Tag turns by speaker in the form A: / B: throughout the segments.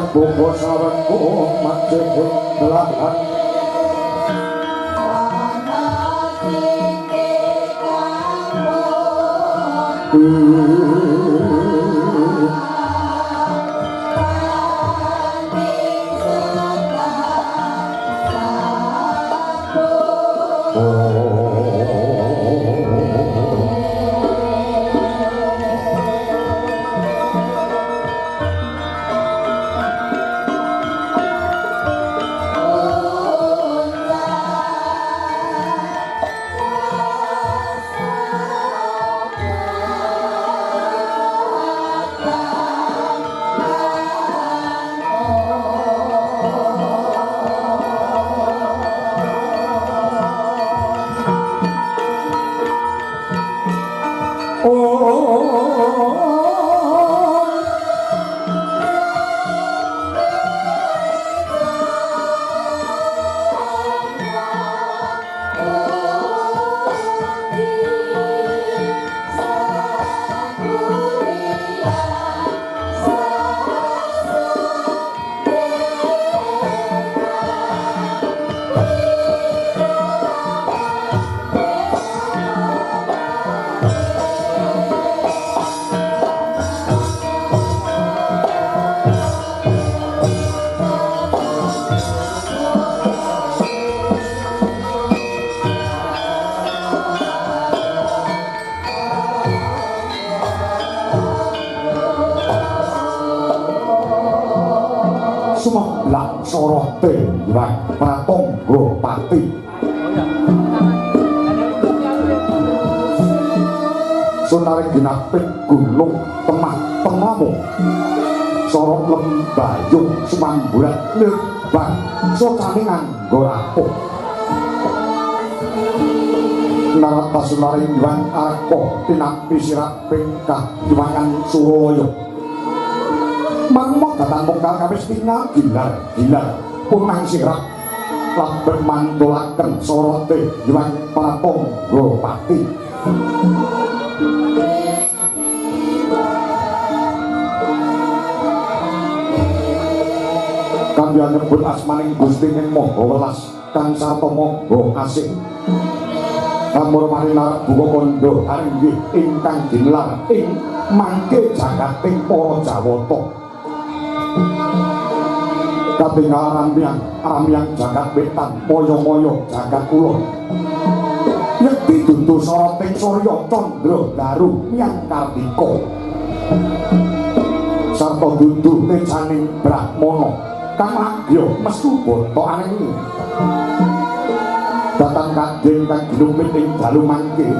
A: Buku sawenku majeng belahan sumeblak sorote Hyang Pratangga Pati. Sunaring ginapit gunung temah pengamu sorot lembayung sumamburat lerbang sotane nganggo rapuh narata sunaring Hyang Arka tinampi sirat pengkah Hyang Suraya mangmok datang mungkal kawis tinggal gilar punang sirat labet mantulaken sorote Hyang Pratangga Pati. Kandha nyebut asmaning Gusti ing Maha Welas kang sarta maha asih. Kamur marinara buka kandha aringgih ingkang ginelar ing mangke jagating para Jawata. Katingal aramyang jagat wetan moyo-moyo jagat kulon. Yekti dudu soroting Surya Candra Daru Hyang Kartika. Sarta dudu tejaning Brahmana kang agya mestu bata aning datang kageng kang ginumit ing dalu mangke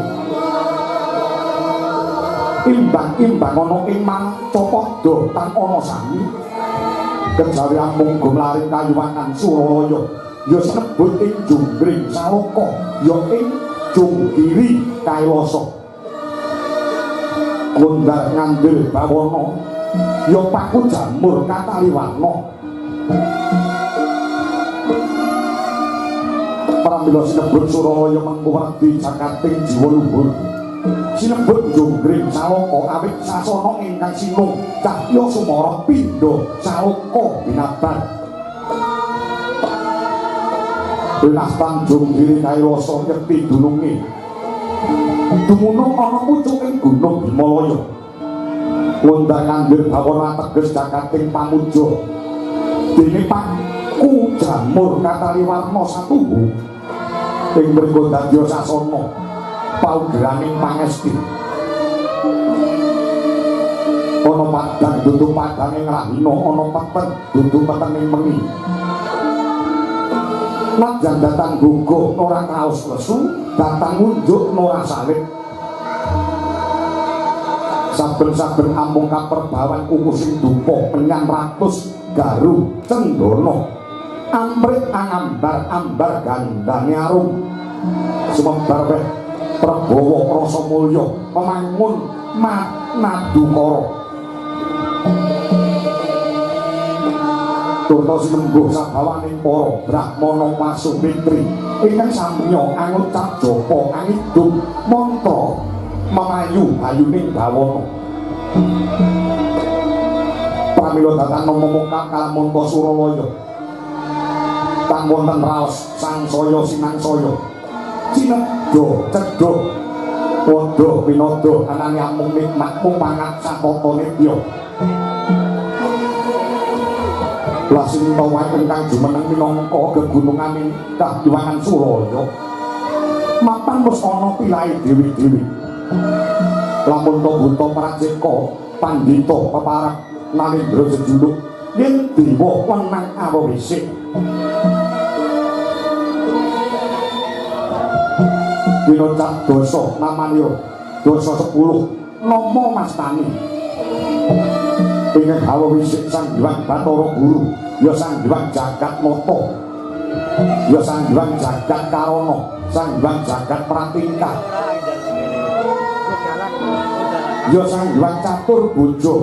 A: imbang-imbang ana ing mancapada tan ana sami kejawi amung gumlaring kayuwangan Suralaya ya sinebut ing Junggring Saloka ya ing Jungkiri Kailasa kondhar ngandel bawana ya paku jamur kataliwarna. Pramila sinebut Suralaya mengkuwerdi jagating jiwa luhur sinebut Junggring Saloka awit sasana ingkang sinung cahya sumara pindha Saloka binabar Pinastan Junggiri Kailasa yekti dununge dumunung ana pucuking Gunung Himalaya wondar ngandhir bawana teges jagating pamuja dene paku jamur kataliwarna satuhu ing mriko dadi sasana paugeraning pangesti ana padang dudu padaning rahina ana peten dudu petening mengi najan datang guguh ora kaos lesu datang unjuk ora salib saben-saben amung kaperbawan kukusing dupa penyang ratus garu cendana amrit angambar-ambar gandane arum sumebar weh prabawa rasa mulya pemangun madukara turta sinembuh sabawaning para brahmana pasumintri ingkang samya angucap japa angidum mantra memayu ayuning bawana pramila datang momongkak kalamunta Suralaya kang wonten raos sangsaya sinangsaya cinedha cedhak padha winada anane amung nikmat mumangat satata nitya lasing tawa ingkang jumeneng minangka gegununganing Kahyuwangan Suralaya mapan wis ana pilahe dewi-dewi lamun to buta prajeka pandhita peparap Nalendra Sejuluk yen dewa wenang awisik winocap dosa namanyo dosa 10 nama mastani ingkang awisik Sang Hyang Bathara Guru ya Sang Hyang Jagat Nata ya Sang Hyang Jagat Karana Sang Hyang Jagat Pratingkah ya Sang Hyang Catur Bojo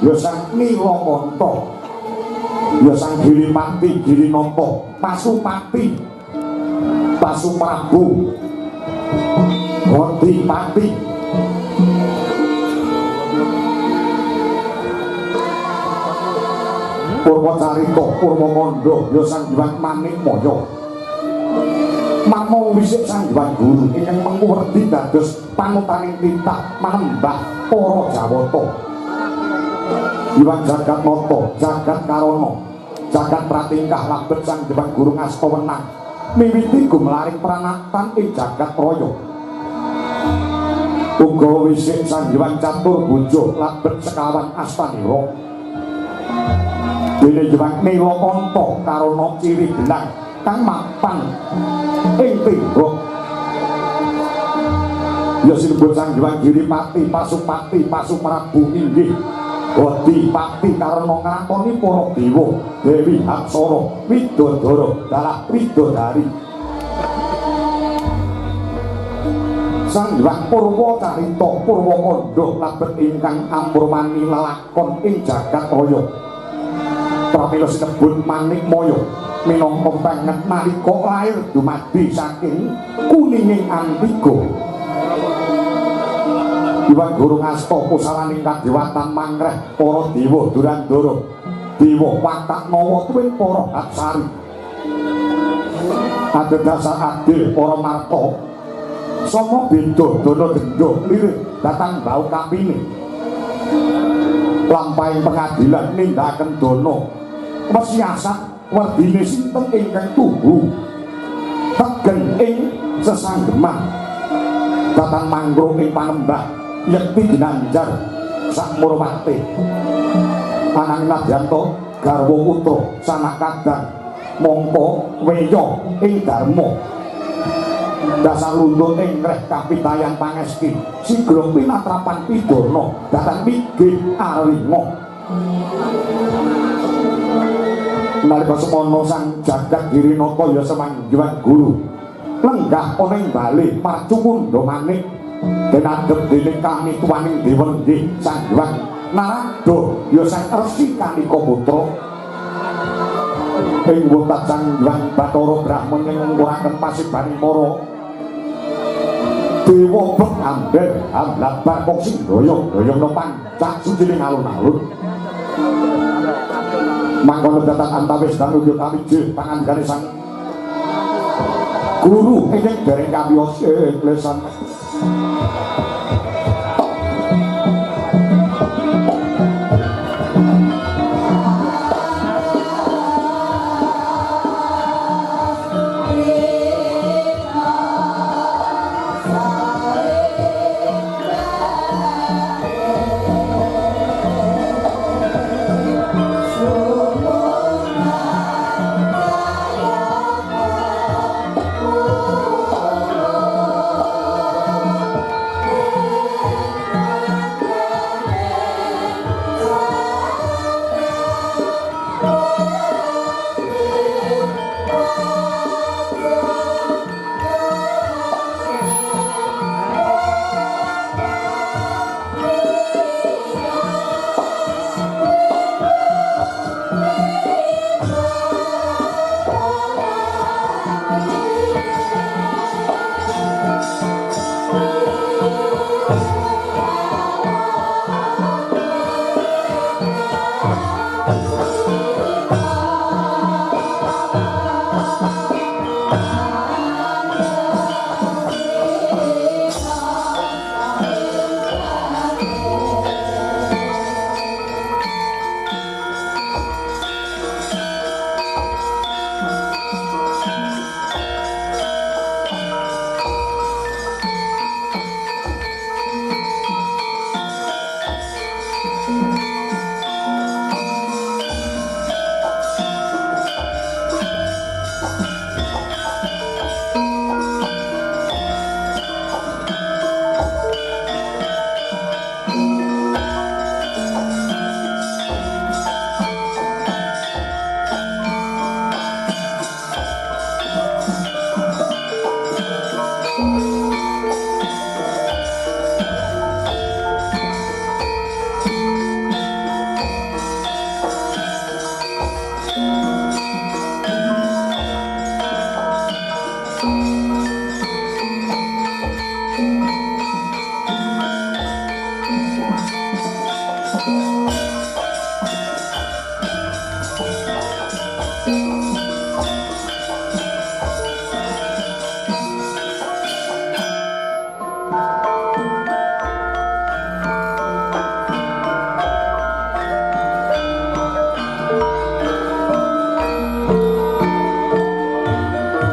A: ya Sang Nilamanta ya Sang Girimati Girinata Pasupati Pasuprabu Gondipati Purwacarita Purwamanda ya Sang Hyang Manikmaya Mamo wisik Sang Hyang Guru ingkang mengkuwerdi dados panutaning titah manembah para Jawata Hyang Jagat Nata Jagat Karana Jagat Pratingkah labet Sang Hyang Guru ngasta wenang miwiti gumlaring pranatan ing jagat raya uga wisik Sang Hyang Catur Bojo labet sekawan astanira dene Hyang Nilakanta karana ciri belang kang mapan ing tembok ya sinebut Sang Hyang Giripati Pasupati Pasuprabu inggih Wadi Pati karena ngakoni para dewa Dewi Aksara Widodara dalah widodari Sang Hyang Purwacarita Purwakanda labet ingkang ampurmani lelakon ing jagat raya pramila sinebut Manikmaya minangka penget nalika lair dumadi saking kuninging Antiga Hyang Guru Ngasta pusaraning kadewatan mangreh para dewa Durandara dewa Wataknawa tuwin para Apsari adhedhasar adil para marta sama beda dana denda lirik datang bau kapine lampahing pengadilan nindakaken dana wesiasat werdine sinten ingkang tuhu tegen ing sesanggeman datang mangrung ing panembah yekti ginanjar sak murmate ananging nadyanto garwa putra sanak kadang mongko weya ing dharma dasar lundut ing reh kapitayan pangesti sigra pinatrapan pidana datang migih aringa nalika semana Sang Jagat Girinata ya Semang Hyang Guru lenggah ana ing bali Marcukunda Manik denadep dening kami tuwaning dewa nggih Sang Hyang Narada ya Sang Resi Kanika Putra ing wonten Sang Hyang Bathara Brahmana ing nguraken pasibaning para dewa bek amber amlabar kok sing doyong-doyong pancak sucining alun-alun mangkono datang antawis dan wujud awiji pangandhane Sang Guru ing dereng kawiyos lesan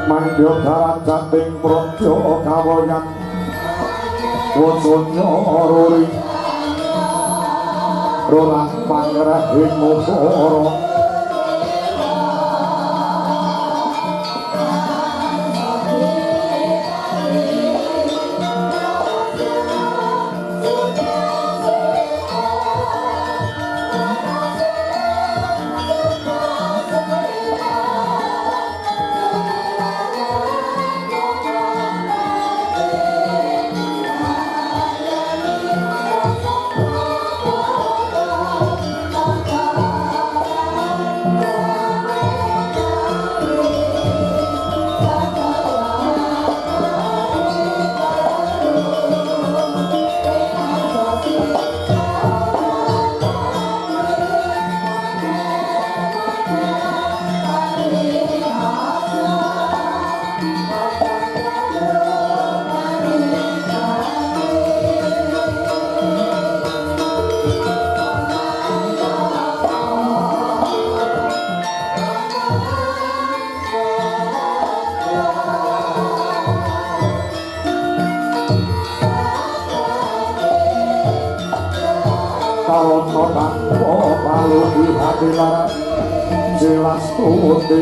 A: Mandya darajating praja kawayan wusanya ruri rolah pangrahing mukara tilar jelas tuti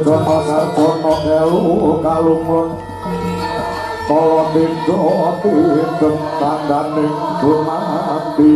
A: Jono sarjono kelu kalungun kala tiga tidem tandhaning dumati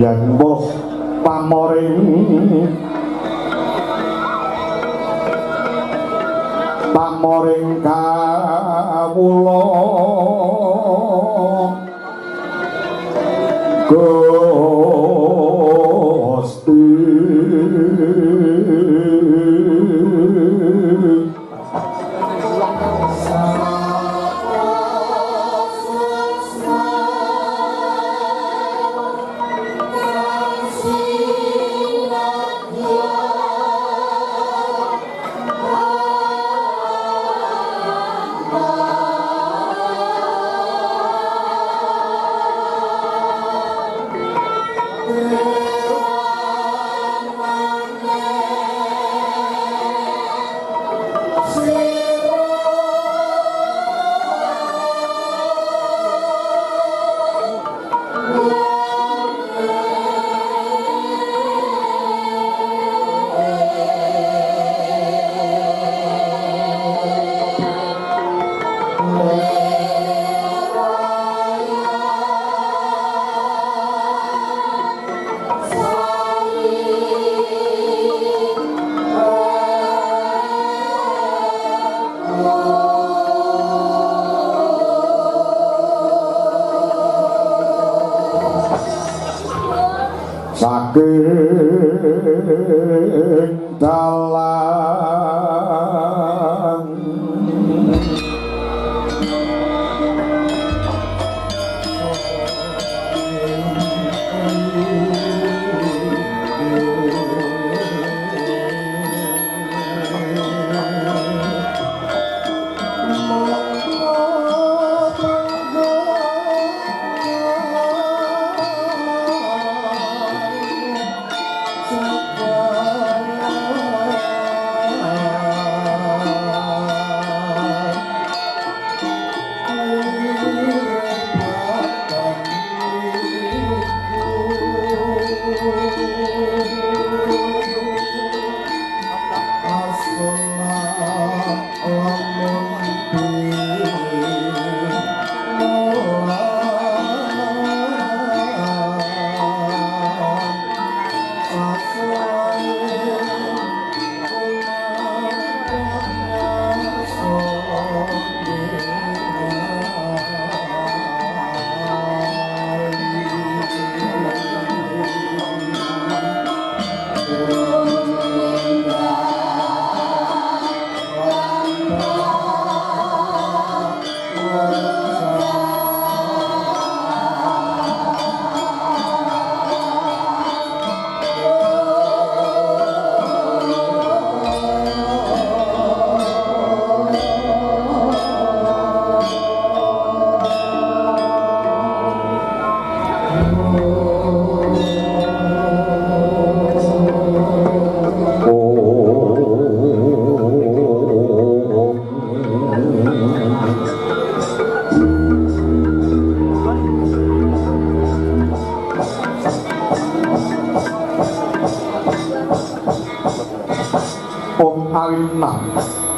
A: yen mbuh pamoring kawula Gusti saking dalan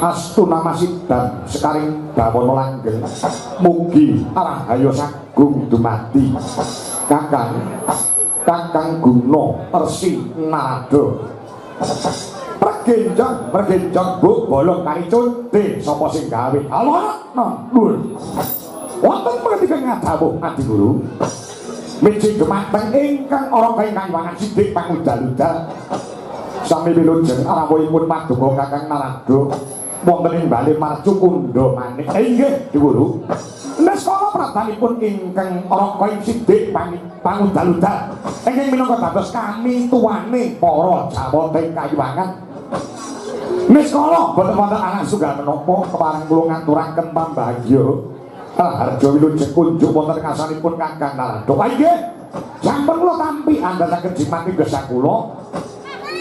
A: Astuna Masidan sekaring bawana langgeng mugi rahayu sagung dumadi Kakang Guna Resi Narada pergenjang buk bolong kari conde sapa sing gawe alana lur wonten pengendika ngadhawuh Adi Guru miji dumateng ingkang ora ingkang wangan sithik pangudal-udal sami wilujeng rawuhipun paduka Kakang Narada wonten ing bali marcu kundha manik inggih Guru neskala pratanipun ingkang ora ing sithik pangudal-udal ingkang minangka dados kami tuwane para Jawata ing Kayuwangan neskala boten wonten anak sunggal menapa kepareng kula ngaturaken pambagya harja wilujeng kunjuk wonten ngasanipun Kakang Narada inggih sampun kula tampi andharaken jimat ing gesang kula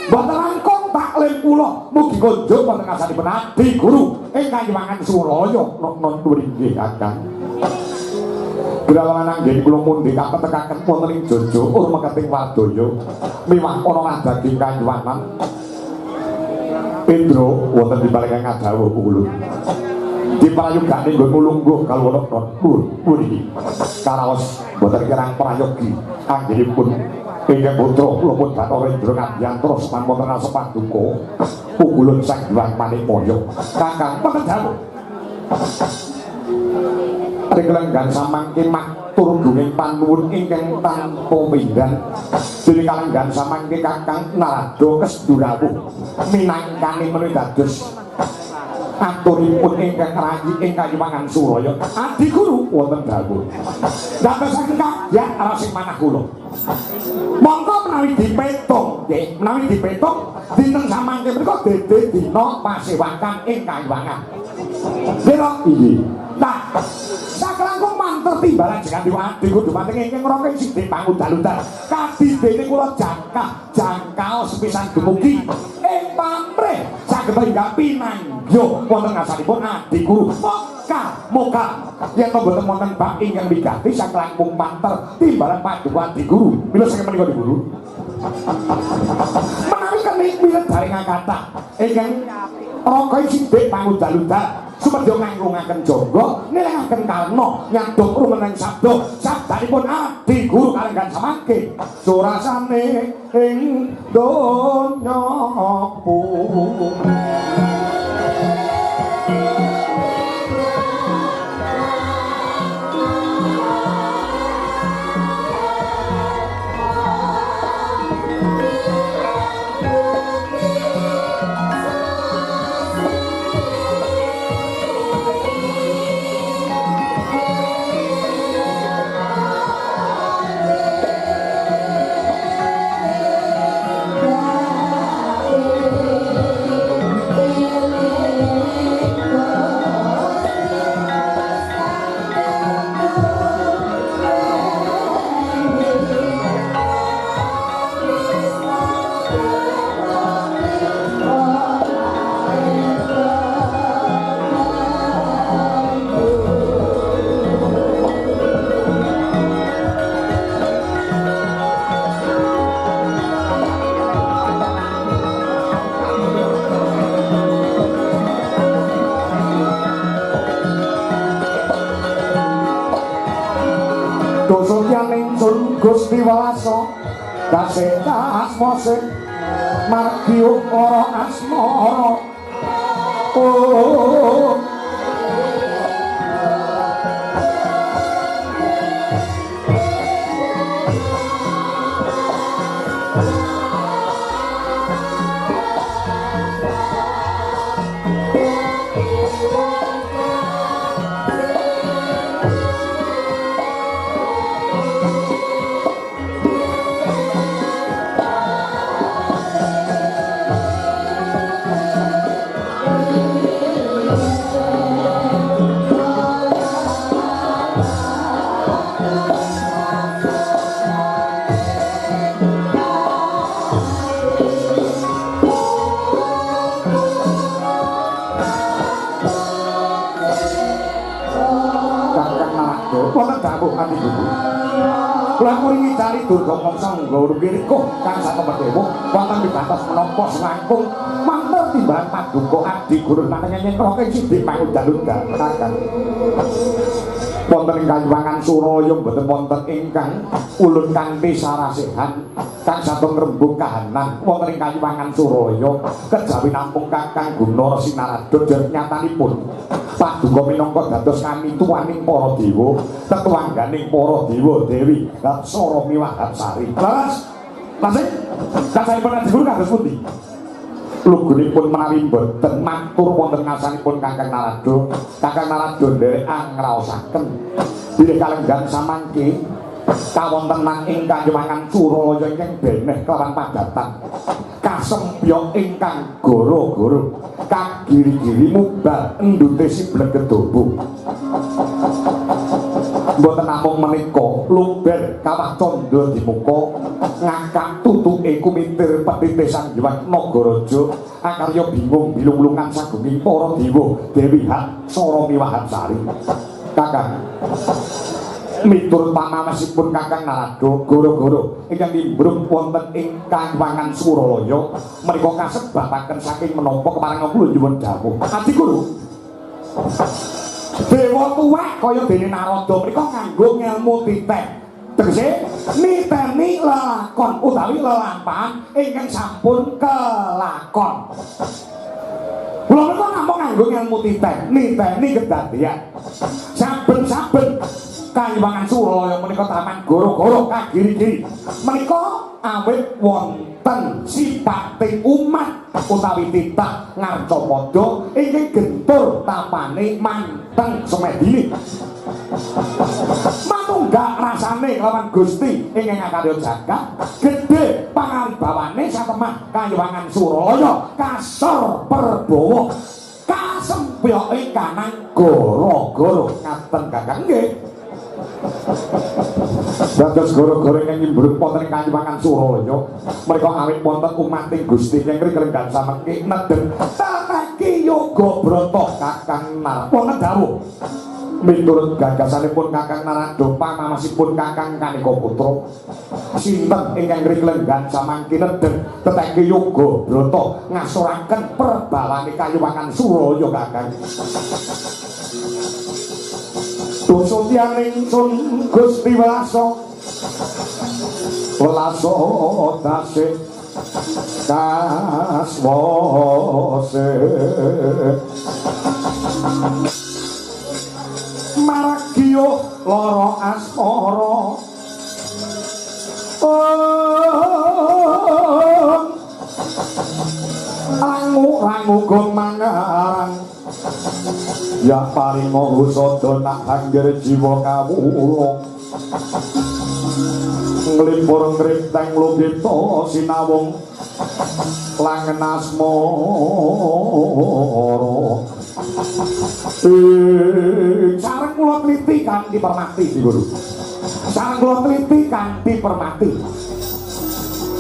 A: boten langkung taklim kula mugi kunjuk wonten ngasanipun Adi Guru ing Kayuwangan Suralaya non turinggih Kakang Grawangan anggen kula mundi kapetekaken wonten ing Jaja urmeketing Wadaya miwah ana daging Kayuwangan Indra wonten diparingan ngadhawuh kula diprayogane nggon mulungguh kalwana pundi karaos boten kirang prayogi anggenipun ingkang putra Lumut Bathara Indra Ngadyantara sampun wonten rasa paduka pungulun sang Hyang Manikmaya Kakang wonten dawuh Rekelenggan samangke matur gunging panuwun ingkang tanpa mindhan dening kalenggan samangke Kakang Narada Kesdurawuh minangkani menawi dados aturipun ingkang rayi ing Kayuwangan Suraya Adi Guru wonten dawuh dadosaken kagyan rasing manah kula mongko menawi dipetung nggih menawi dipetung dinten samangke menika dede dina pasewakan ing Kayuwangan nggih nah saklangkung manter timbalan jenengan diwadi kudu manting ingkang ngrangka sithik pangudal-udal kadidene kula jangkau sepisan dumugi ing pamrih saged enggal pinanggih wonten ngasanipun Adi Guru moga yen mboten wonten bab ingkang wigati saklangkung manter timbalan paduka Adi Guru mila saking menika Adi Guru menawi kenik wilet daring kathah ingkang rangka sithik pangudal-udal sumedya nganggungaken jangga nilengaken kalna nyaduk rumeneng sabda sabdanipun Adi Guru kalenggan samangke surasane ing donya dosa tyaning sun Gusti Walasa kasih asma sing margi ora asmara oh ati buku kula muringi cari durga mangsa nggoro kiriko kang satempedewo wonten pibatos menapa selangkung mantel timbang paduka adi guru panjenengan kroke sidik mangudal-udal kakang wonten ing Kayuwangan Suraya mboten wonten ingkang ulun kanthi sarasehan kang satung rembug kahanan wonten ing Kayuwangan Suraya kejawi namung kakang guna sinaradon jan nyatanipun paduka minangka dados kamituwaning para dewa tetuangganing para dewa dewi Sora Miwahatsari laras masih kasanipun adi guru kados pundi lugunipun menawi boten matur wonten ngasanipun Kakang Narada nderek angraosaken bilih kalenggan samangke kawontenan ing Kayuwangan Suraya ingkang beneh kelawan padatan kasempya ingkang goro-goro kagiri-giri mubal endute siblek kedobo mboten namung menika luber kawah candha di muka ngakak tutuke kumitir petite sang Hyang Nagaraja akarya bingung bilung-lungan sagunging para dewa Dewi Hak Sora Miwahatsari kakang miturut pamamesipun Kakang Narada goro-goro ingkang nimbrung wonten ing Kayuwangan Suralaya menika kasebabaken saking menapa kepareng kula nyuwun dawuh ati guru dewa tuwek kaya dene Narada menika nganggo ngelmu titek tegese niteni lelakon utawi lelampahan ingkang sampun kelakon kula menika namung nganggo ngelmu titek niteni kedadian saben-saben Kayuwangan Suralaya menika taman goro-goro kagiri-giri menika awit wonten sipate umat utawi titah ngarcapada ingkang gentur tapane manteng semedine manunggak rasane kelawan Gusti ingkang akarya jagat gedhe pangaribawani satemah Kayuwangan Suralaya kasor perbawa kasempyoke kanang goro-goro ngaten kakang nggih dados goro-goro ingkang nyimbruk wonten ing Kayuwangan Suralaya menika awit wonten umating Gusti ingkang kelenggan samengke nedhen tateki yoga brata Kakang Narada wonten dawuh miturut gagasanipun Kakang Narada pamamesipun Kakang Kanika Putra sinten ingkang kelenggan samangke nedhen tateki yoga brata ngasuraken perbalane Kayuwangan Suralaya kakang dosa tyaning sun Gusti Walasa tasih kaswase maragya lara asmara rangu-rangu gomangarang ya paringa husada nak anggir jiwa kawula nglimpur ngripteng logita sinawung langen asmara sareng kula teliti kanthi permati Guru sareng kula teliti kanthi permati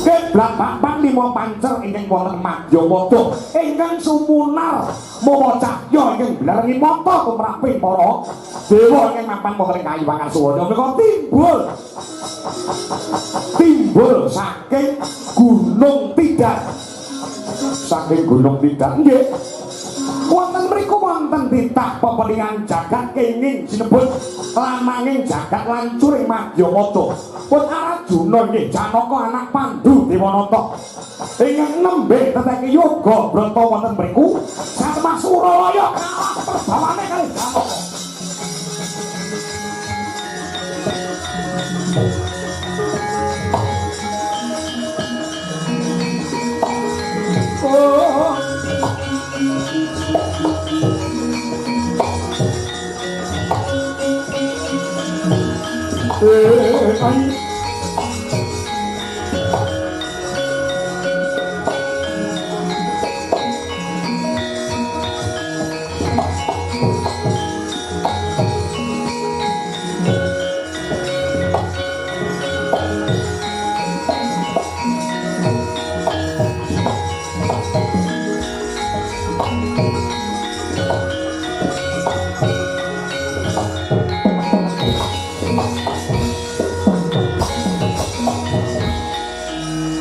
A: Keblat papan lima pancer ingkang wonten Madyapada ingkang sumunar mawa cahya ingkang blarengi mata tumraping para dewa ingkang mapan wonten ing Kayuwangan Suralaya menika timbul saking Gunung Tidak nggih wonten wonten mriku wonten titah pepelingan jagat kenging sinebut lananging jagat lancuring Madyamata. Pun Arjuna nggih Janaka anak Pandhu Dewanata. Ingkang nembe teteki yoga brata wonten mriku Satemah Suralaya kalah perbawane kalih Janaka.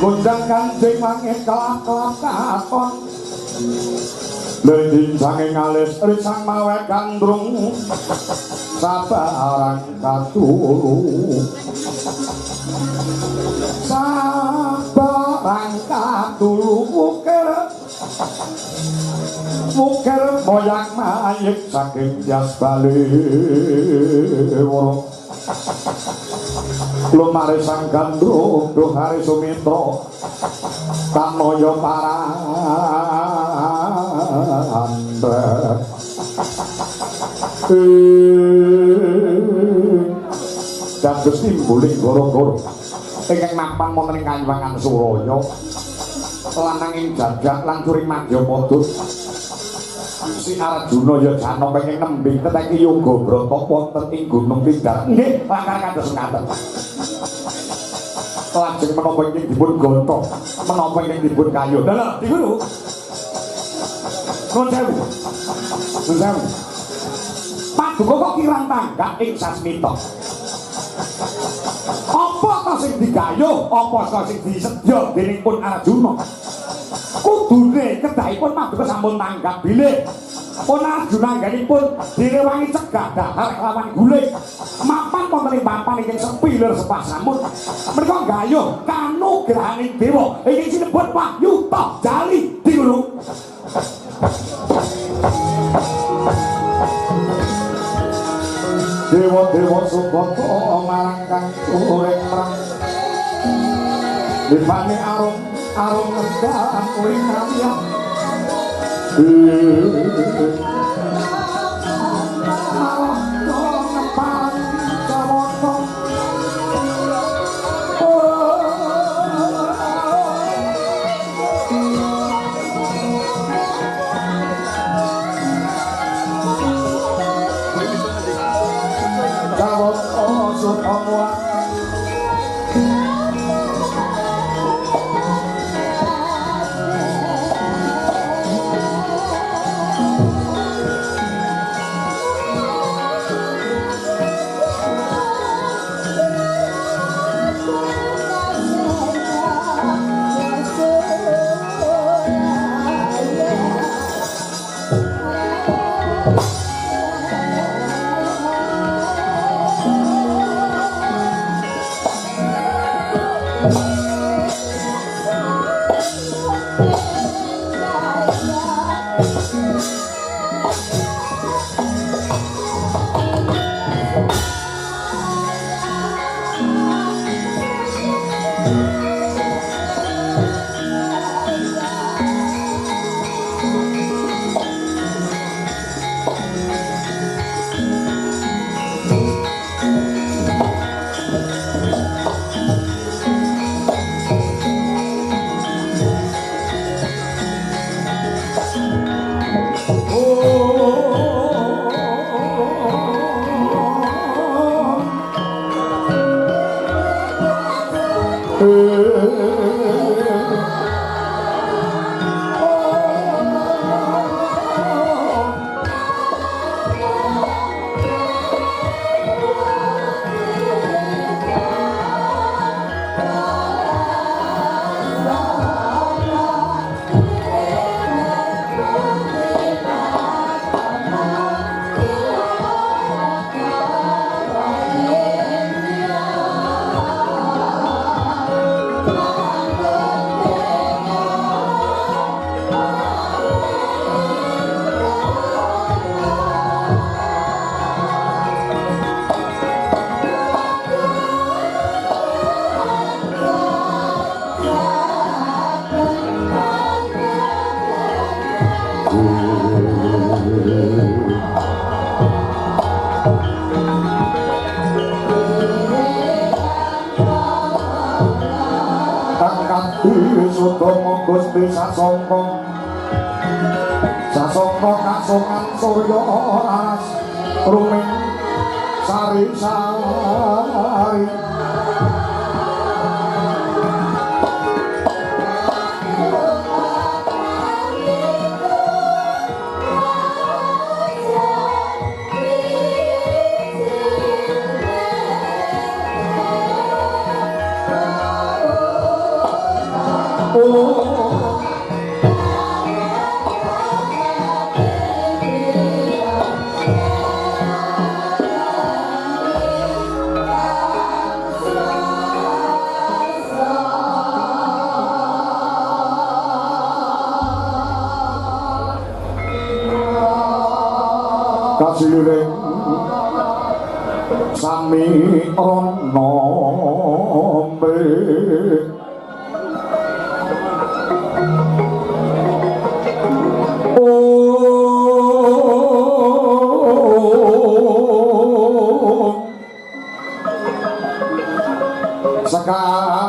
A: Kunjang Kanjeng Wangit kelap-kelap katon Lending sanging alis risang mawe gandrung sabarang katulu sabarang katulu mukir moyang mayik saking tias bali woro lumare sang gandrung duh hari sumitra tanaya parandra dados timbuling goro-goro ingkang mapan wonten ing Kanyuwangan Suraya lananging jajak lancuring Madyamata si Arjuna ya Janaka ingkang nembe teteki yoga brata wonten ing Gunung Pindar nggih lakar kados ngaten. Lajeng menapa ingkang dipun gontok menapa ingkang dipun kayun lho niku lho nuwun sewu Paduka kok kirang tanggap ing sasmita apa ta sing digayuh apa ta sing disedya dening pun Arjuna kudune kedahipun Paduka sampun tanggap bilih pun Arjuna anggenipun direwangi cegah dahar kelawan guling mapan wonten ing papan ingkang sepi lir sepasamun menika gayuh kanugrahaning dewa ingkang sinebut Wahyuta Jali Dingulu dewa-dewa Subata marang kang urip merang dipane arum ngendhan kuring kaliyan Sutomo Gusti Sasongko Sasongko kasungan surya aras rumeng sari-sari Kasiring sami ana sekarang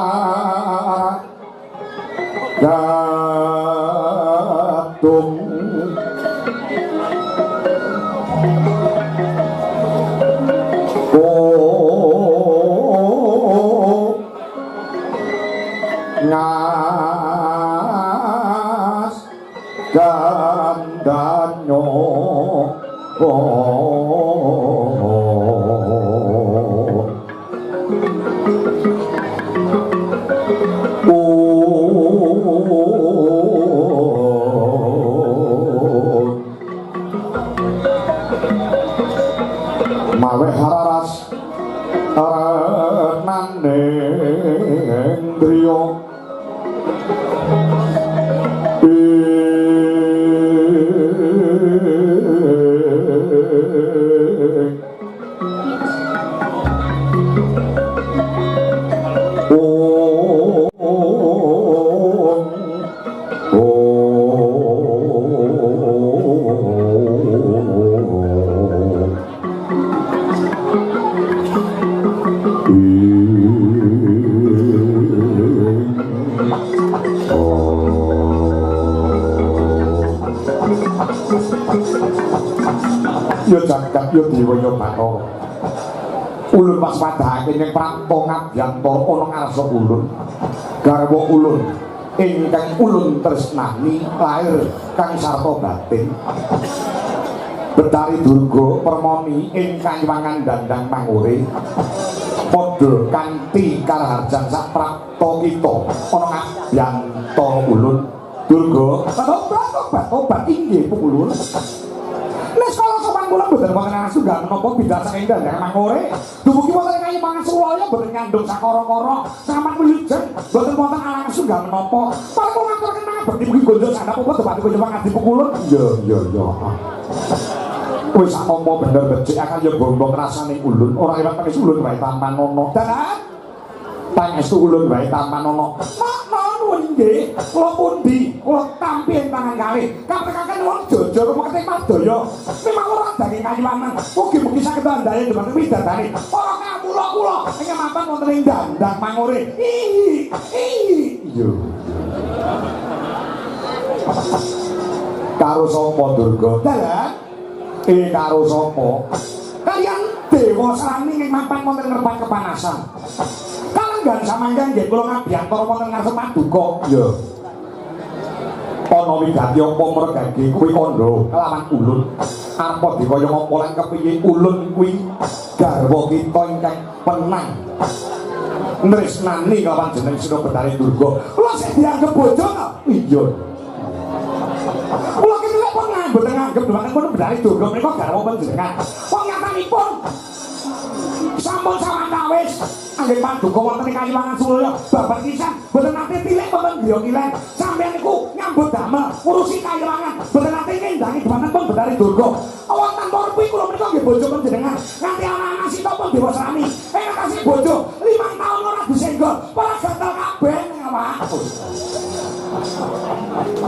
A: ngas gandanyo mawe hararas nandeng driya yo jagat yo dewa yo Bathara ulun pas padhake ning Prapta Ngabyantara ana ngarsa ulun garwa ulun ingkang ulun tresnani lair kang sarta batin Betari Durga permoni ingkang wangan dandang mangure padha kanthi karaharjan sak prapta kita ana Ngabyantara ulun Durga tobat inggih ulun nek kala sopan kula mboten wonten sunggal menapa bidhal saking dandang mangure dumugi wonten kayu Pangasulaya mboten ngandung sakara-kara sampeyan wilujeng mboten wonten alang sunggal menapa paling ngatur kenang bekti mugi gondol sandap apa debat kula ngadi pukulun iya wis apa bener becik akan ya bombong rasane ulun ora liwat pangis ulun wae tampan ana dalan pangestu ulun wae tampan ana nggih kula pundi kula tampi ing tangan kalih kapekaken wong jojor meketi padaya memang ora daging kayuwanan mugi-mugi saged andhae dhumateng widadari para kawula kula ingkang mapan wonten ing dandang mangure iya karo sapa Durga dalan karo sapa kaliyan dewa srani ing mapan wonten ngerbat kepanasan kalenggan samangga nggih kula Ngabyantara wonten ngarsa paduka iya ana wigati apa mergage kuwi kandha kelawan ulun apa dikaya apa lan kepiye ulun kuwi garwa kita ingkang penang nresnani kelawan jeneng Sina Betari Durga kula sing dianggep bojo to iya kula ki lek pun mboten nganggep dhumateng pun Betari Durga menika garwa panjenengan wong nyatanipun sampun sawetawis anggere paduka wonten ing Kayuwangan Sulaya babat pisan mboten nate tilik mboten griya kilen sampeyan niku nyambut damel ngurusi Kayuwangan mboten nate ngendangi dhumateng pun Betari Durga wonten porpi kula menika nggih bojo panjenengan nganti anak-anak sita pun dewa srami kasih bojo 5 taun ora disenggol para gatel kabeh ning awakku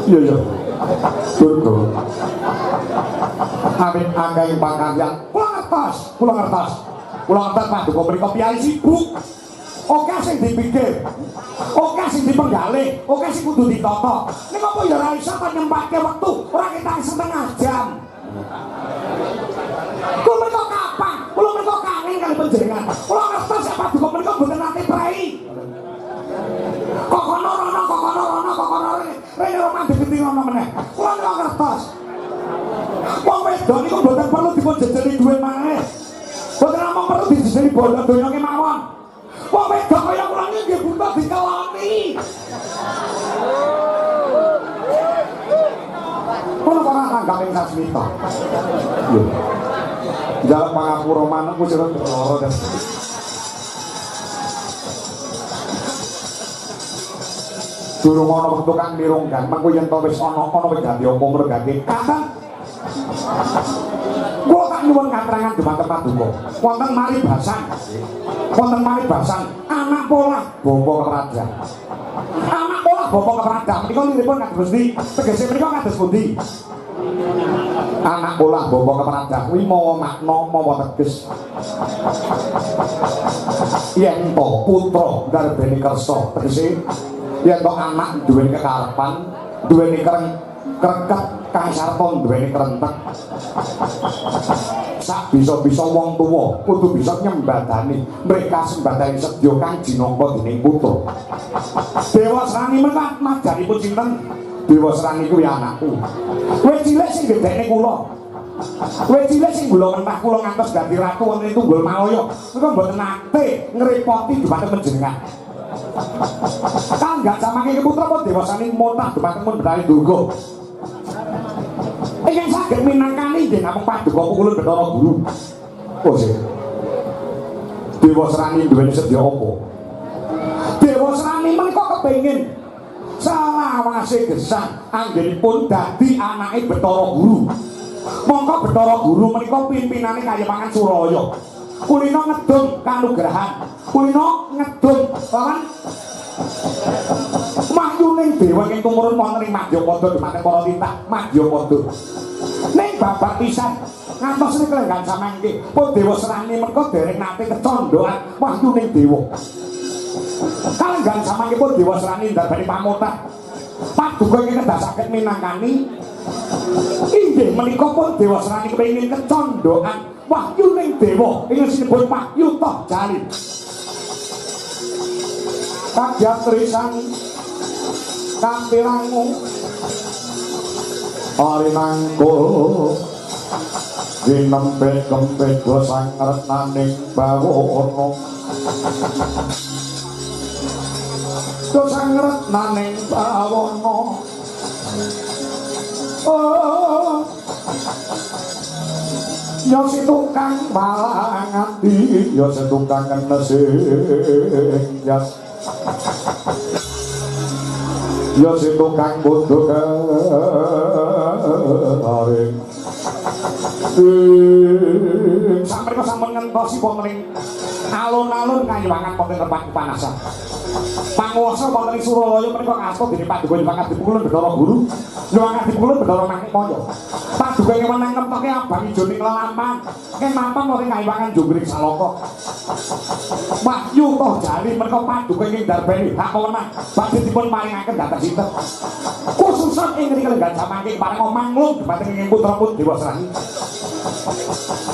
A: iya Durga amit akeh pakaryan kula ngertos paduka menika piyai sibuk oke sing dipikir, oke sing dipenggalih, oke sing kudu ditata. Ning apa ya ora iso kok nyempatke wektu, ora kita setengah jam. Kula menika kapan? Kula menika kangen kali panjenengan. Kula ngertos sak paduka menika mboten nate prei. Kok kono rene ora dipiti rono meneh. Kula ngertos. Wong wedok niku mboten perlu dipun jejeli dhuwit maneh. Mboten namung perlu dijejeli bondo donya kemawon. Wong wedok kaya kula niki nggih butuh dikeloni. Kula ora tanggaping Sasmita. Lho. Jalan pangapura manuk ku sira loro dan durung ana wektu kang mirunggan mengko yen to wis ana wegati apa mergati kakang kula tak nyuwun katrangan dhumateng paduka wonten maribasan anak pola bapa kerajaan anak pola bapa kerajaan menika liripun kados pundi tegese menika kados pundi anak pola bapa kerajaan kuwi mawa makna mawa teges yen to putra garbene kersa tegese yen to anak duweni kekarepan duweni kreket kang sarta duweni krentek sak bisa-bisa wong tuwa kudu bisa nyembadani mereka sembadani sedya kang jinangka dening putra Dewa Srani menika majaripun sinten Dewa Srani kuwi anakku kowe cilik sing gedhekne kula kowe cilik sing kula mentah kula ngantos dadi ratu wonten Tunggul Malaya menika mboten nate ngrepoti dhumateng panjenengan kan gak samangke putra pun Dewa Srani mutah dhumateng mun Betari Durga ingkang saged minangkani nggih namung paduka pukulun Bathara Guru. Oh sih. Dewa Srani duweni sedya apa? Dewa Srani menika kepengin salawase gesang anggenipun dadi anake Bathara Guru. Mongko Bathara Guru menika pimpinane Kayewangan Suraya. Kulina ngedung kanugrahan. Kulina ngedung lawan mahyuning dewa ing tumurun wonten ing Madyapada dhumateng para titah Madyapada. Ning babat pisan ngantos ning kelenggan samangke pun Dewa Srani menika dereng nate kecondhoan mahyuning dewa. Kalenggan samangke pun Dewa Srani ndarbani pamutah. Paduka ingkang kedah saged minangkani inggih menika pun Dewa Srani kepengin kecondhoan mahyuning dewa ingkang sinebut Wahyu Toh Jalil. Kajatrisan kampirangu arinangkul dinempet-kempet sang retnaning bawana sang retnaning bawana ya si tukang malang ati ya si tukang kenesing jas ya si tukang bodoh karing sampai sampun ngentosipun ring alun-alun Kayewangan wonten tempat kepanasan panguwasa wonten ing Suralaya menika kasta dening Paduka Nyuwun Dipukulun Bathara Guru Nyuwun Dipukulun Bathara Mahnikmaya Paduka ingkang nemtoke abang ijo ning lelampahan ing mampang wonten Kayewangan Jonggring Salaka Wahyu Toh Jalil menika Paduka ingkang ndarbani hak wewenang badhe dipun paringaken dhateng sinten khususan ing kelenggan samangke pareng manglung dhumateng ing putra-putri Dewa Srani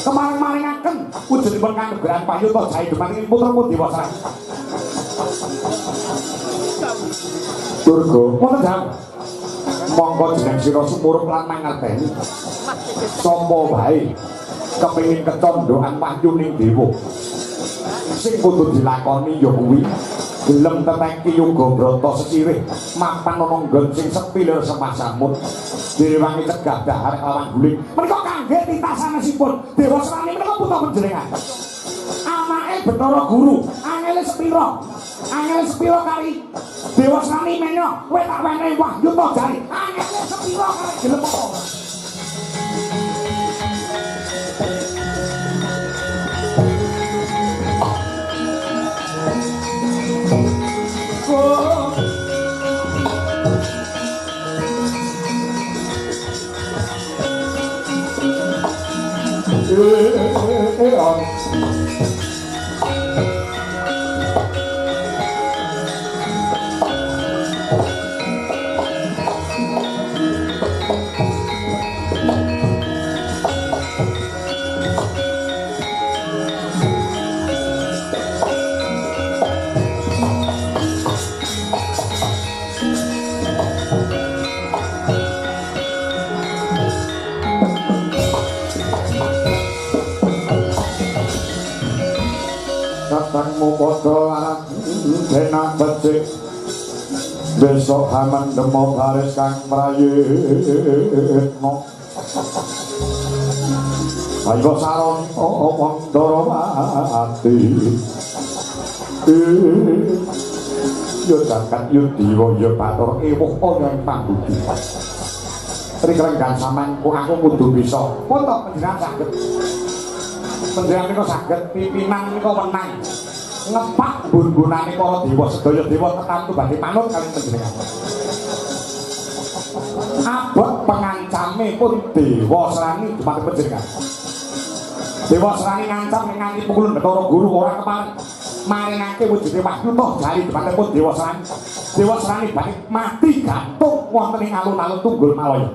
A: kemareng-maringaken wujudipun kanugrahan Wahyu Toh Jalil dhumateng ing putra-putri Dewa Srani Durga wonten dawuh monggo jeneng sira sumuruk lan mangerteni sapa wae kepengin kecondhoan wahyuning dewa sing kudu dilakoni ya kuwi gelem teteki yoga brata secirih mapan ana nggon sing sepi lir semasamut direwangi cegah dahar lawan guling menika kangge titah sanesipun Dewa Srani menika putra panjenengan anake Bathara Guru angele sepira kali Dewa Srani menyo kowe tak wenehi Wahyu Toh Jalil angele sepira kali gelem apa marang dena becik besok haman demo baris kang prayitno ayo saron wong Darawati yo jagat Yudiwa yo batur ewuh ana ing pambudi Rikrenggan sampeanku aku kudu bisa foto panjenengan saged panjenengan niku saged pimpinan niku wenang ngepak bun-bunane para dewa sedaya dewa tekan badhe manut kaliyan panjenengan abot pengancame pun dewa serani dumateng panjenengan dewa serani ngancam nganti pukulan Bathara Guru ora kepareng maringake wujude wahyu toh jari dumateng pun dewa serani badhe mati gantung wonten ing alun-alun Tunggul Malaya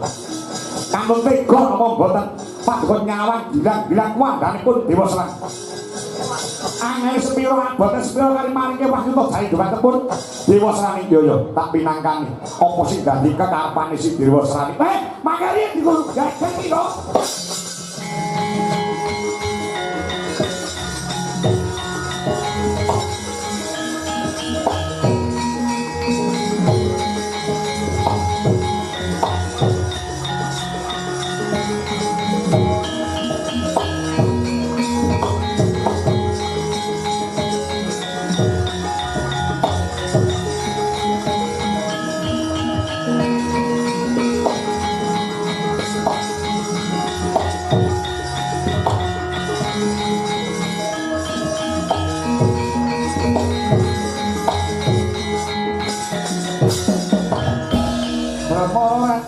A: kanggo tega napa mboten paduka nyawang gilang-gilang wandhanipun dewa serani angel sepiro abote sepiro kali maringke wahyu toh jari dumateng pun dewa serani yo tak pinangkani apa sing dadi kekarepane si dewa serani makari dikulo gagal iki kok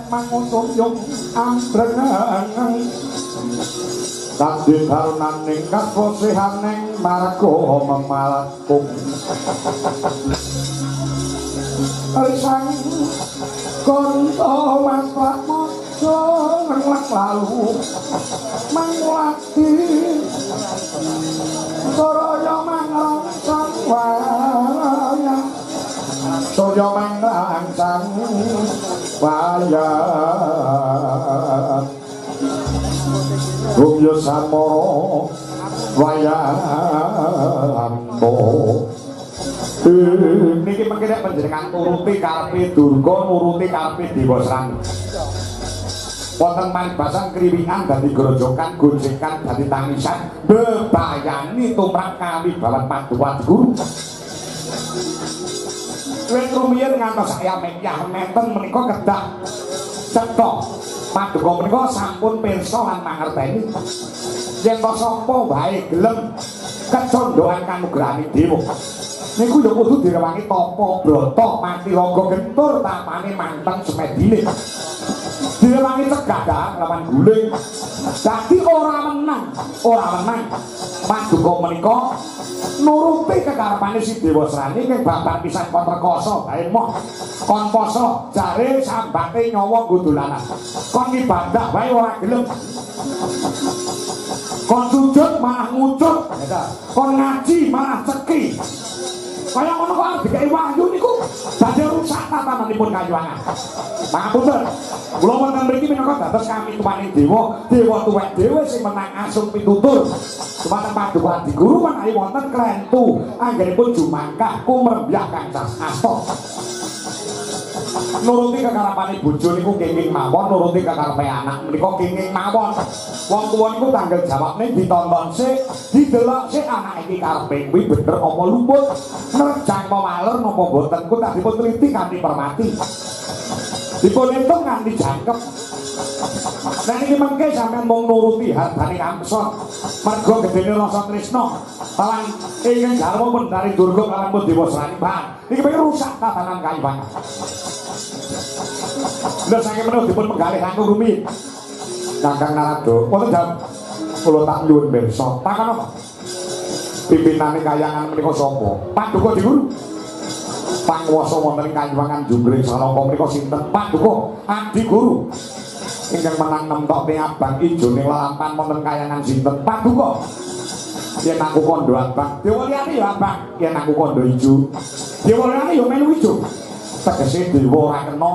A: mangutung ambrengan kadhe karunaning kaposihaning marga memalakum risang konto masrat mojo ngelak lalu mangulati soraya mangrangsang waya soraya mangrangsang waya Gumya samara wayambo niki mengke nek panjenengan nuruti karepe Durga nuruti karepe Dewa Serani wonten paribasan kriwingan dadi grojokan gonjekan dadi tangisan bebayani tumrap kawibawan Paduka Guru wit rumiyin ngantos ayam-ayam menten menika kedah cetha Paduka menika sampun pirsa lan mangerteni yen sapa wae gelem kecondhoan kanugrahane dewa niku ya kudu direwangi tapa brata mati raga gentur tapane manteng semedine direwangi cegadah lawan guling dadi ora menang Paduka menika nuruti kekarepane si Dewa Serani ing babar pisan kon rekoso bae moh kon poso jare sambate nyawa gudulanan kon ibadah wae ora gelem kon sujud malah ngucut kon ngaji malah ceki kaya ngono kok dikai wahyu niku badhe rusak tatananipun kayuwangan pangapunten kula wonten mriki minangka dados kami tuwaning dewa tuwek dhewe sing menang asung pitutur dumateng Paduka Guru menawi wonten klentu anggenipun jumangkah kumrembyah kang asta nuruti kekarepane bojo niku kenging mawon nuruti kekarepe anak menika kenging mawon wong tuwa niku tanggung jawabne ditonton sik didelok sik anak iki karepe kuwi bener apa luput nerjang mawaler napa boten ku tak dipun teliti kanthi permati dipun entung kanthi jangkep nah ini mengke sampean mung nuruti hartane kamsa mergo gedene rasa tresna lan ingkang garwa pun dari Durga kaliyan Dewa Serani Bang iki pengen rusak tatanan kayuwangan lha saking menawa dipun penggalih langkung rumiyin Kakang Narada wonten jam kula tak nyuwun pirsa takon apa pimpinane kayangan menika sapa Paduka Guru panguwasa wonten ing kayuwangan Junggring Salaka menika sinten Paduka Adi Guru ingkang menang nemtok ing abang ijo ning lalampahan wonten kayangan sinten Paduka yen aku kandha abang dewa liyane ya abang yen aku kandha ijo dewa liyane ya melu ijo tegese dewa ora kena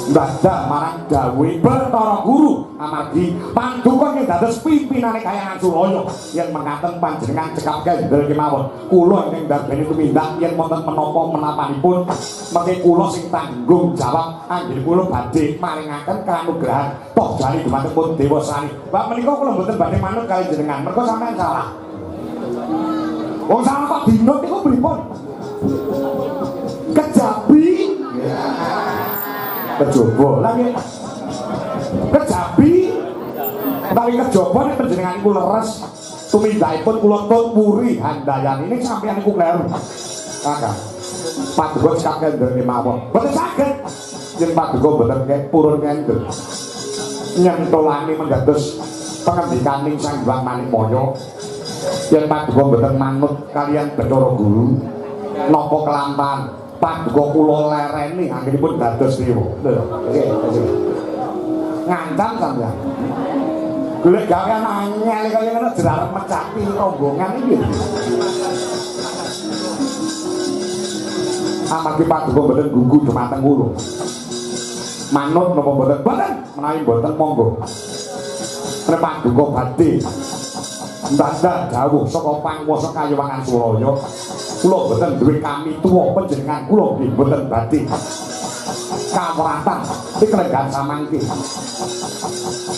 A: ndadak marang dawuhe Bathara Guru amargi panduka ing dados pimpinane Kahyangan Suraya yen mengkaten panjenengan cekap kendel kemawon kula ing darbene tumindak yen wonten menapa menapanipun mengke kula sing tanggung jawab anggene kula badhe maringaken kanugrahan toh jali dumateng pun dewa sani Pak menika kula mboten badhe manut kali jenengan mergo sampeyan salah wong salah kok dinut niku pripun kejabi kejaba lagi kejabi utawi kejaba nek panjenengan iku leres tumindakipun kula puri handayani ini sampeyan iku kleru kakak paduka cekap kendel kemawon boten saged yen paduka boten purun kendel nyentolani mendados pengendikaning Sang Hyang Manikmaya yen paduka boten manut kalian Bathara Guru napa kelampahan paduka kula lereni anggenipun dados dewa lho ngancam sampeyan golek gawean anyel kaya ngono jerarep mecapi rombongan iki amargi paduka boten gugu dumateng kula manut napa boten boten menawi boten monggo nek paduka badhe ndadak dawuh saka pangwasa Kahyangan Suraya kula boten duwe kami tuwa panjenengan kula nggih boten badhe kawratan pikelenggan samangke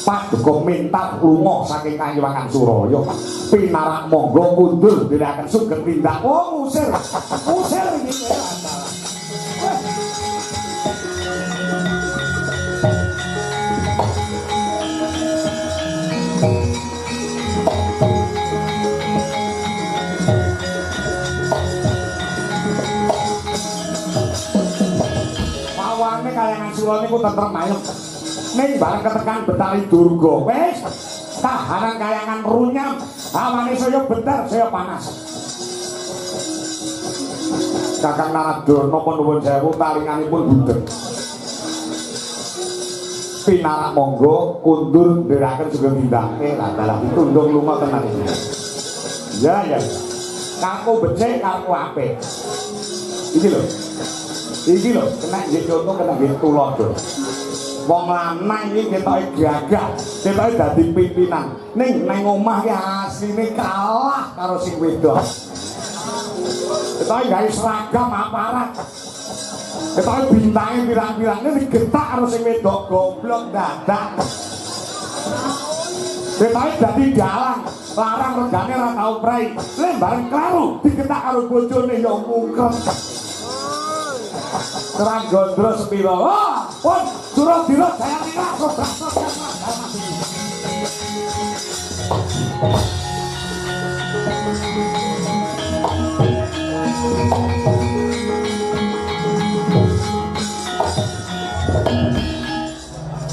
A: paduka minta lunga saking Kahyangan Suraya pinarak monggo mundur dherekaken sugeng tindak oh usir iki Kahyangan Suraya niku tentrem ayem ning bareng ketekan Betari Durga wis tahanan Kahyangan runyam awane saya bentar saya panas Kakang Narada napa nuwun sewu taringanipun budheg pinarak monggo kundur ndherekaken sugeng tindake lah ditundung lunga tenan ya kaku becik kaku apik iki lho kena nggih contoh kena nggih tulodo wong lanang iki ketoke gagah ketoke dadi pimpinan ning nang omah ki asline kalah karo sing wedok ketoke gawe seragam aparat ketoke bintange pirang-pirang ning getak karo sing wedok goblok dadak ketoke dadi dalang larang regane ora tau prei lek bareng kleru digetak karo bojone ya mungkem terang gondro sepiro pun suruh dirut saya tinggal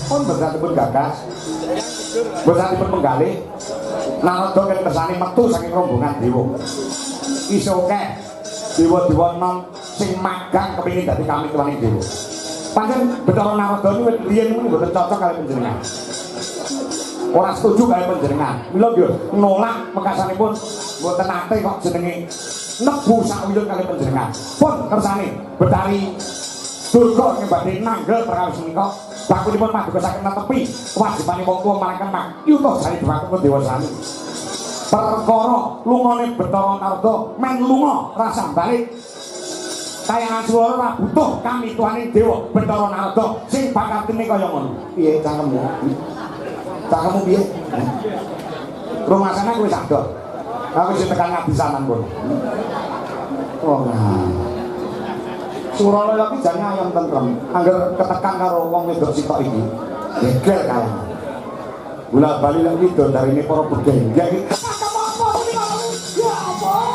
A: pun bersatipun gagas bersatipun menggali Narada kan kersane metu saking rombongan dewa iso keh dewa-dewa nom sing magang kepingin dadi kami tuane dewa. Pancen Bathara Narada niku riyen niku mboten cocok kali panjenengan. Ora setuju kali panjenengan. Mila nggih nolak mekasanipun mboten nate kok jenenge nebu sakwiyun kali panjenengan. Pun kersane Betari Durga ing badhe nanggel perkawis menika bakulipun paduka saking netepi kewajibanipun wong tuwa marang Kemang yuta jari dhumateng dewa sami. Perkara lungane Bathara Narada men lunga rasa balik Kahyangan Suraya ora butuh kami tuane dewa Bathara Narada sing bakatine kaya ngono. Piye cangkemmu? Cangkemmu piye? Rumasane kowe sadar. Aku sing tekan ngabisanan pun. Oh nah. Suralaya iki jane ayam tentrem. Angger ketekan karo wong wedok sitok iki. Gegel kae. Bola-bali lek widok darine para begengga iki. Ya Allah.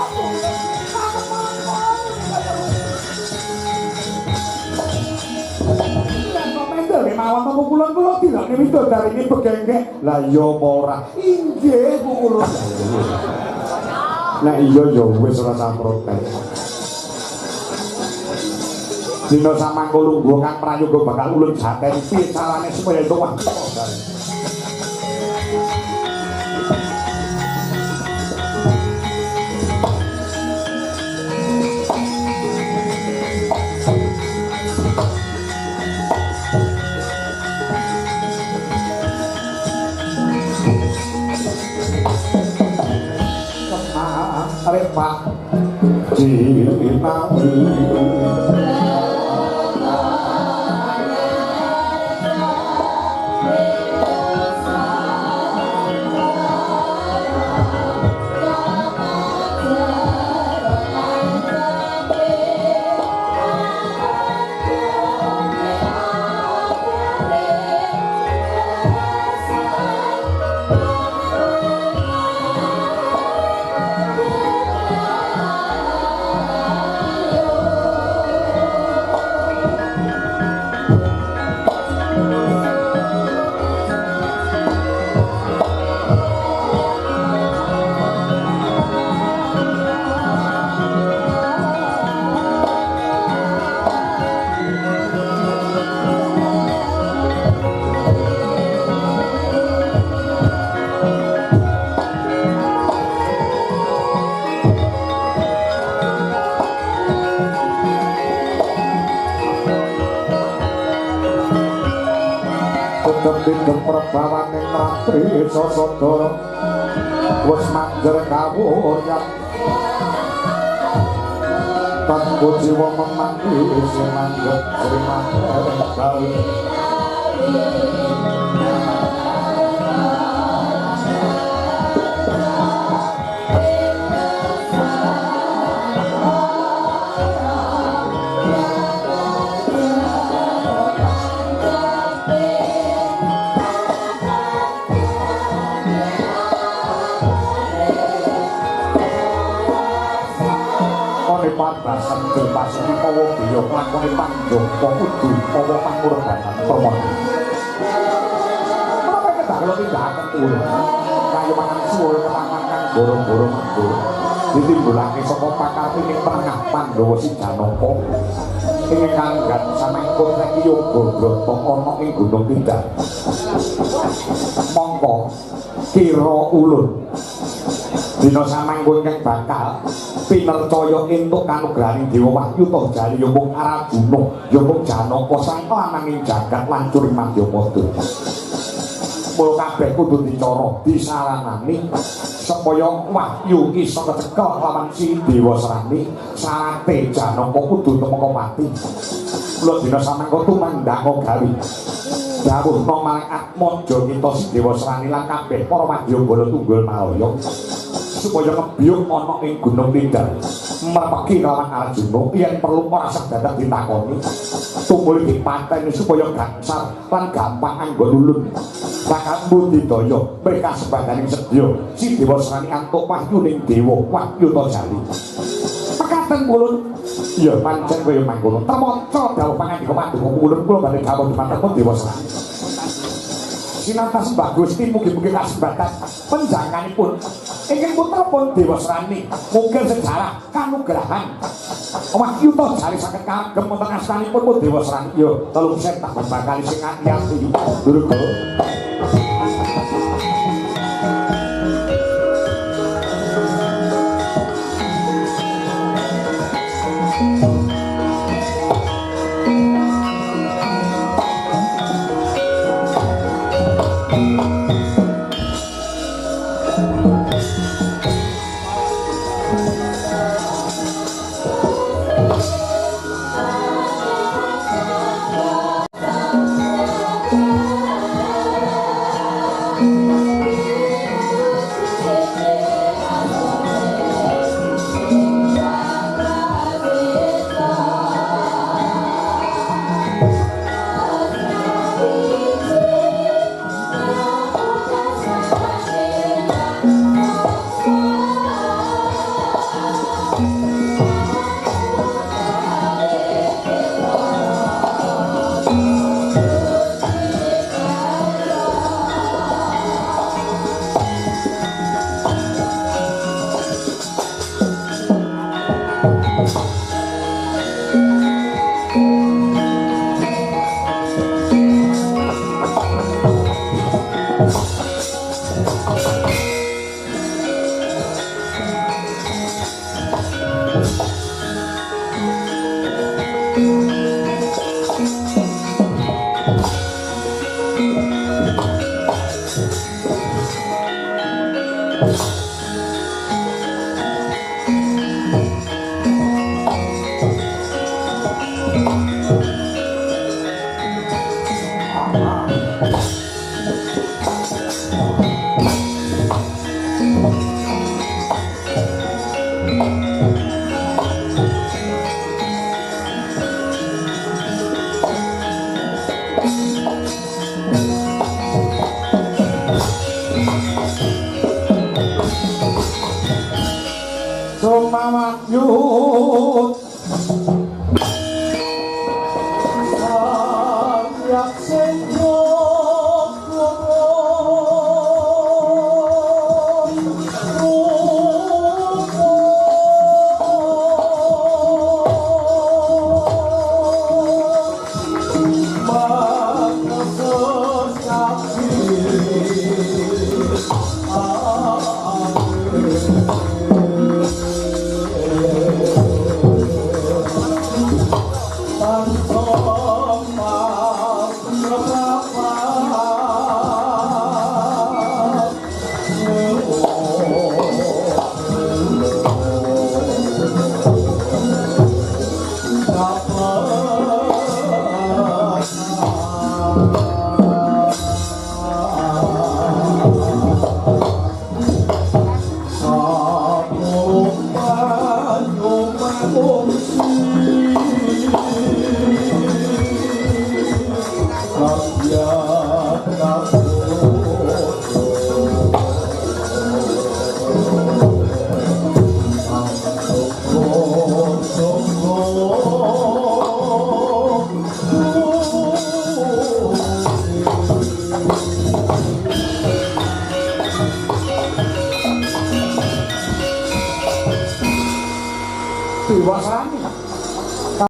A: Mawon apa kula tidak widok darine begengge. Lah iya apa ora? Inggih Bu kula. Nah iya ya wis ora usah protes. Dina samangko lungguh kang prayoga bakal ulun jaten piye carane supaya entuk waktu. Cinami Bidung perbawaning ratri sasada wis manjer kawuryan tanpa jiwa memanggi sing manjat srimanggal Parbasan Dilpasuni Pawa Biya nglakoni panjapa kudu pawa pangurbanan permohonan. Menapa kedah kula tindakaken urip kaya mangan suwul kemangan goro-goro mandur ditimbulake saka pakapining penengah Pandhawa si Janaka ing kanggan samengkut niki yoga brata ana ing Gunung Pindad. Mongko kira ulun dina samangkut kang bakal pinercaya entuk kanugrahaning Dewa Wahyu toh jali ya mung Arjuna ya mung Janaka sang lananging jagat lan curi Madyapada. Mula kabeh kudu dicara disaranani supaya Wahyu isa kecekel lawan si Dewa Srani sarate Janaka kudu temeka mati. Mula dina samangka tumandang gawe dawuhna marang Atmaja kita si Dewa Srani lan kabeh para Wadyabala Tunggul Malaya supaya ngebyuk ana ing Gunung Pindad merpeki lawan Arjuna yen perlu ora sedadak ditakoni tumbul dipateni supaya gangsar lan gampang anggon ulun bakal mbudidaya mereka sebaganing sedya si Dewa Srani antuk wahyu ning Dewa Wahyu Jali pekaten ulun ya pancen kaya mangkono temaca dawuh pangandika Paduka ulun kula badhe dawuh dumateng Dewa Srani sinantas bagus mugi-mugi kasebatas penjanganipun ingkang putrapun Dewa Srani mungkin sejarah kanugrahan Wahyu Jali saged kagem wonten astanipun Dewa Srani ya telung setah bakal sing ati-ati Durga